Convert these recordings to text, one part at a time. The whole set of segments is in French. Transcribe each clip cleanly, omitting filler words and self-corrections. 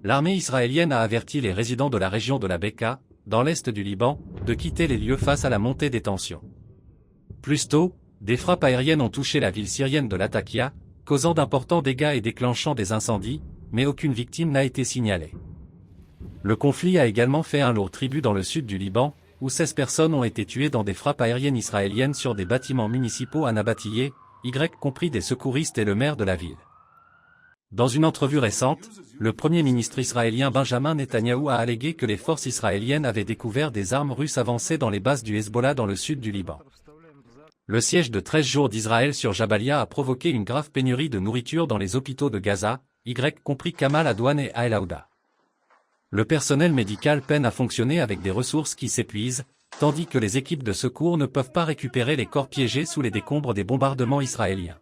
l'armée israélienne a averti les résidents de la région de la Beka, dans l'est du Liban, de quitter les lieux face à la montée des tensions. Plus tôt, des frappes aériennes ont touché la ville syrienne de Latakia, causant d'importants dégâts et déclenchant des incendies, mais aucune victime n'a été signalée. Le conflit a également fait un lourd tribut dans le sud du Liban, où 16 personnes ont été tuées dans des frappes aériennes israéliennes sur des bâtiments municipaux à Nabatiyeh, y compris des secouristes et le maire de la ville. Dans une entrevue récente, le Premier ministre israélien Benjamin Netanyahou a allégué que les forces israéliennes avaient découvert des armes russes avancées dans les bases du Hezbollah dans le sud du Liban. Le siège de 13 jours d'Israël sur Jabalia a provoqué une grave pénurie de nourriture dans les hôpitaux de Gaza, y compris Kamal Adwan et Ael Aouda. Le personnel médical peine à fonctionner avec des ressources qui s'épuisent, tandis que les équipes de secours ne peuvent pas récupérer les corps piégés sous les décombres des bombardements israéliens.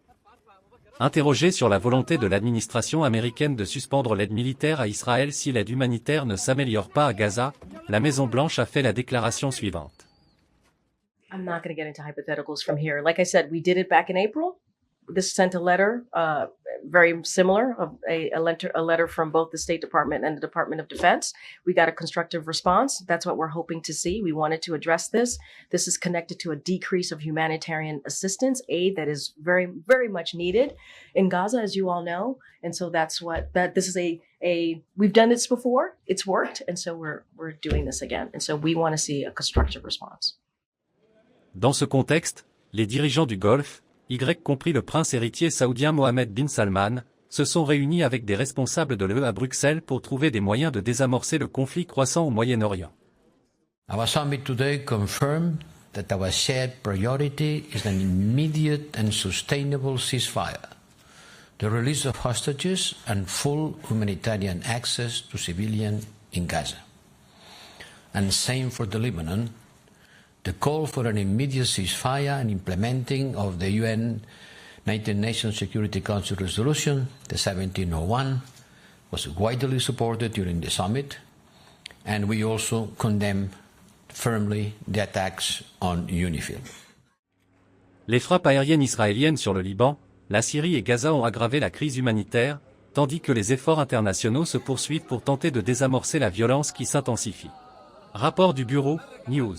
Interrogé sur la volonté de l'administration américaine de suspendre l'aide militaire à Israël si l'aide humanitaire ne s'améliore pas à Gaza, la Maison-Blanche a fait la déclaration suivante. I'm not going to get into hypotheticals from here. Like I said, we did it back in April. This sent a letter, very similar, a letter from both the State Department and the Department of Defense. We got a constructive response. That's what we're hoping to see. We wanted to address this. This is connected to a decrease of humanitarian assistance, aid that is very, very much needed in Gaza, as you all know. And so this is we've done this before. It's worked. And so we're doing this again. And so we want to see a constructive response. Dans ce contexte, les dirigeants du Golfe, compris le prince héritier saoudien Mohammed bin Salman, se sont réunis avec des responsables de l'UE à Bruxelles pour trouver des moyens de désamorcer le conflit croissant au Moyen-Orient. Our summit today confirmed that our shared priority is an immediate and sustainable ceasefire, the release of hostages and full humanitarian access to civilians in Gaza. And same for the Lebanon. The call for an immediate ceasefire and implementing of the United Nations Security Council resolution, the 1701, was widely supported during the summit, and we also condemn firmly the attacks on UNIFIL. Les frappes aériennes israéliennes sur le Liban, la Syrie et Gaza ont aggravé la crise humanitaire, tandis que les efforts internationaux se poursuivent pour tenter de désamorcer la violence qui s'intensifie. Rapport du Bureau, News.